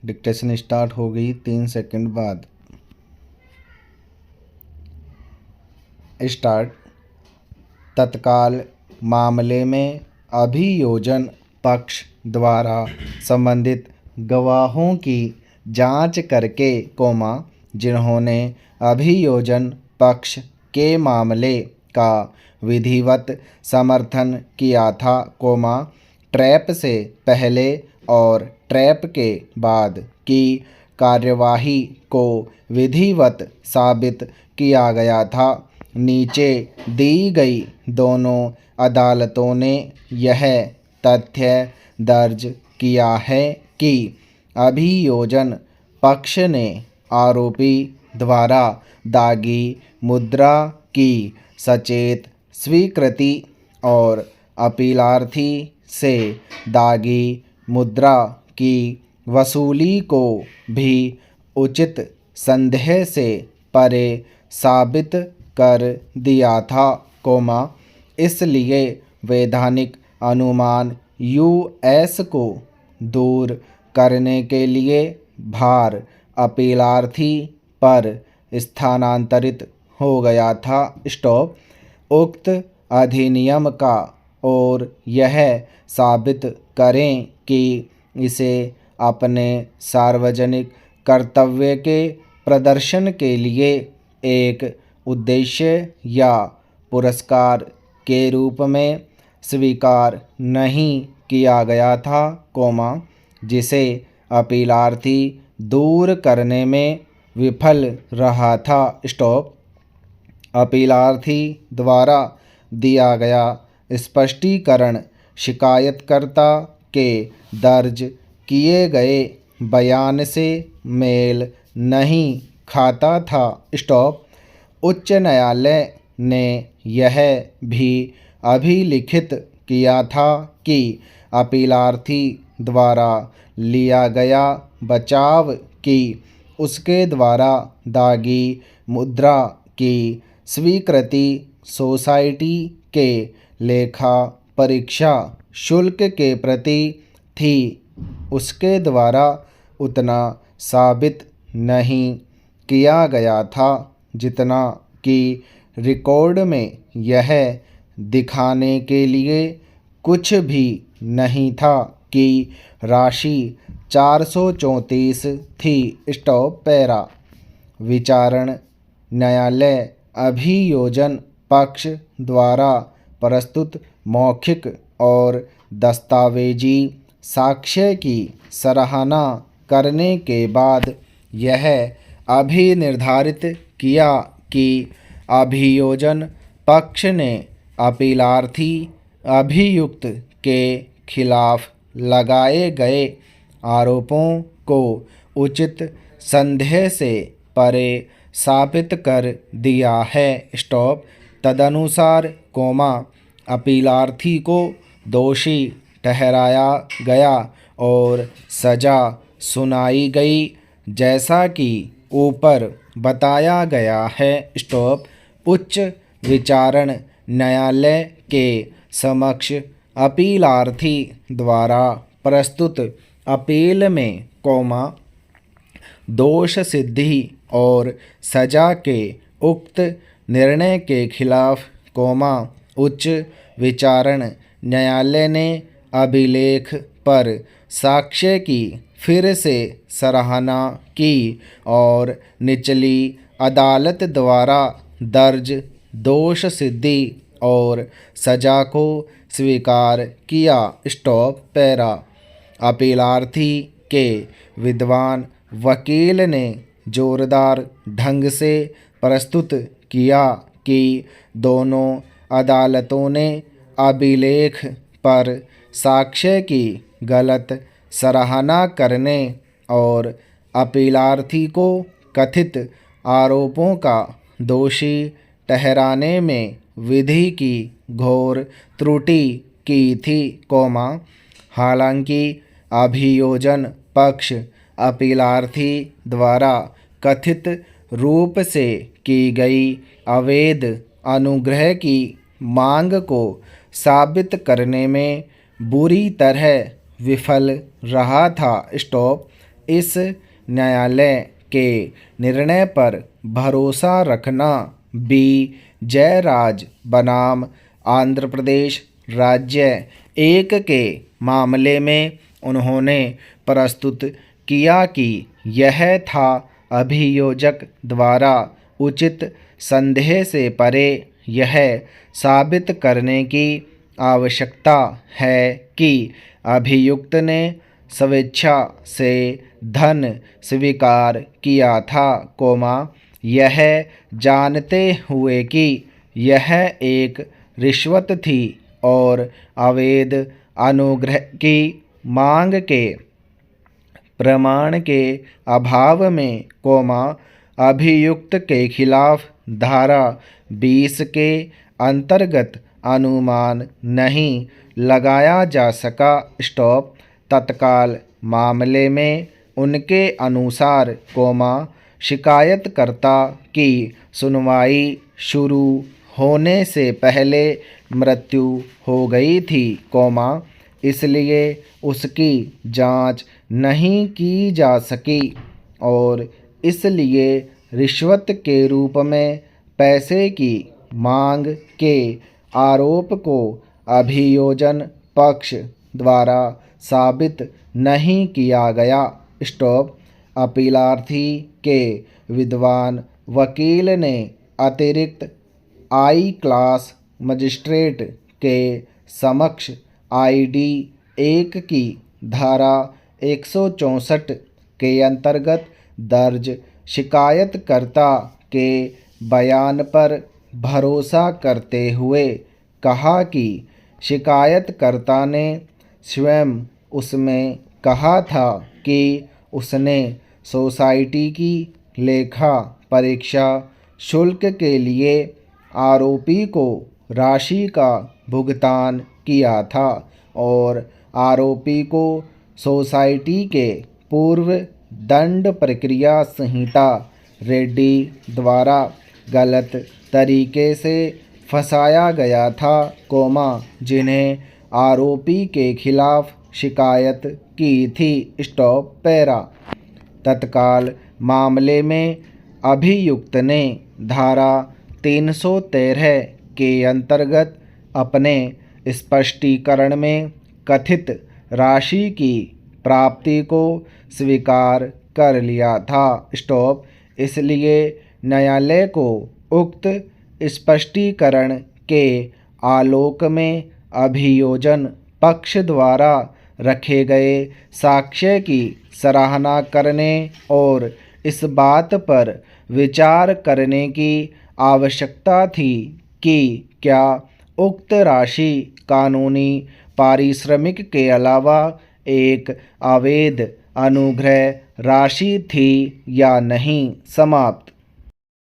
Dictation start हो गई 3 second बाद। स्टार्ट। तत्काल मामले में अभियोजन पक्ष द्वारा संबंधित गवाहों की जांच करके, जिन्होंने अभियोजन पक्ष के मामले का विधिवत समर्थन किया था, ट्रैप से पहले और ट्रैप के बाद की कार्यवाही को विधिवत साबित किया गया था। नीचे दी गई दोनों अदालतों ने यह तथ्य दर्ज किया है कि अभियोजन पक्ष ने आरोपी द्वारा दागी मुद्रा की सचेत स्वीकृति और अपीलार्थी से दागी मुद्रा की वसूली को भी उचित संदेह से परे साबित कर दिया था, इसलिए वैधानिक अनुमान यूएस को दूर करने के लिए भार अपीलार्थी पर स्थानांतरित हो गया था। उक्त अधिनियम का और यह साबित करें कि इसे अपने सार्वजनिक कर्तव्य के प्रदर्शन के लिए एक उद्देश्य या पुरस्कार के रूप में स्वीकार नहीं किया गया था, जिसे अपीलार्थी दूर करने में विफल रहा था। अपीलार्थी द्वारा दिया गया स्पष्टीकरण शिकायतकर्ता के दर्ज किए गए बयान से मेल नहीं खाता था। उच्च न्यायालय ने यह भी अभिलिखित किया था कि अपीलार्थी द्वारा लिया गया बचाव की उसके द्वारा दागी मुद्रा की स्वीकृति सोसाइटी के लेखा परीक्षा शुल्क के प्रति थी, उसके द्वारा उतना साबित नहीं किया गया था जितना कि रिकॉर्ड में यह दिखाने के लिए कुछ भी नहीं था कि राशि 434 थी। पैरा। विचारण। न्यायालय अभियोजन पक्ष द्वारा प्रस्तुत मौखिक और दस्तावेजी साक्ष्य की सराहना करने के बाद यह अभिनिर्धारित किया कि अभियोजन पक्ष ने अपीलार्थी अभियुक्त के खिलाफ लगाए गए आरोपों को उचित संदेह से परे साबित कर दिया है। तदनुसार, अपीलार्थी को दोषी ठहराया गया और सजा सुनाई गई, जैसा कि ऊपर बताया गया है। उच्च विचारण न्यायालय के समक्ष अपीलार्थी द्वारा प्रस्तुत अपील में, दोष सिद्धि और सजा के उक्त निर्णय के खिलाफ, उच्च विचारण न्यायालय ने अभिलेख पर साक्ष्य की फिर से सराहना की और निचली अदालत द्वारा दर्ज दोष सिद्धि और सजा को स्वीकार किया। पैरा। अपीलार्थी के विद्वान वकील ने जोरदार ढंग से प्रस्तुत किया कि दोनों अदालतों ने अभिलेख पर साक्ष्य की गलत सराहना करने और अपीलार्थी को कथित आरोपों का दोषी ठहराने में विधि की घोर त्रुटि की थी, हालांकि अभियोजन पक्ष अपीलार्थी द्वारा कथित रूप से की गई अवैध अनुग्रह की मांग को साबित करने में बुरी तरह विफल रहा था। इस न्यायालय के निर्णय पर भरोसा रखना। बी जयराज बनाम आंध्र प्रदेश राज्य 1 के मामले में उन्होंने प्रस्तुत किया कि यह था अभियोजक द्वारा उचित संदेह से परे यह साबित करने की आवश्यकता है कि अभियुक्त ने स्वेच्छा से धन स्वीकार किया था, यह जानते हुए कि यह एक रिश्वत थी और अवैध अनुग्रह की मांग के प्रमाण के अभाव में, अभियुक्त के खिलाफ धारा 20 के अंतर्गत अनुमान नहीं लगाया जा सका। तत्काल मामले में उनके अनुसार, शिकायतकर्ता की सुनवाई शुरू होने से पहले मृत्यु हो गई थी, इसलिए उसकी जांच नहीं की जा सकी और इसलिए रिश्वत के रूप में पैसे की मांग के आरोप को अभियोजन पक्ष द्वारा साबित नहीं किया गया। अपीलार्थी के विद्वान वकील ने अतिरिक्त I क्लास मजिस्ट्रेट के समक्ष ID 1 की धारा 164 के अंतर्गत दर्ज शिकायतकर्ता के बयान पर भरोसा करते हुए कहा कि शिकायतकर्ता ने स्वयं उसमें कहा था कि उसने सोसाइटी की लेखा परीक्षा शुल्क के लिए आरोपी को राशि का भुगतान किया था और आरोपी को सोसाइटी के पूर्व दंड प्रक्रिया संहिता रेड्डी द्वारा गलत तरीके से फंसाया गया था, जिन्हें आरोपी के खिलाफ शिकायत की थी। तत्काल मामले में अभियुक्त ने धारा 313 के अंतर्गत अपने स्पष्टीकरण में कथित राशि की प्राप्ति को स्वीकार कर लिया था। इसलिए न्यायालय को उक्त स्पष्टीकरण के आलोक में अभियोजन पक्ष द्वारा रखे गए साक्ष्य की सराहना करने और इस बात पर विचार करने की आवश्यकता थी कि क्या उक्त राशि कानूनी पारिश्रमिक के अलावा एक अवैध अनुग्रह राशि थी या नहीं। समाप्त।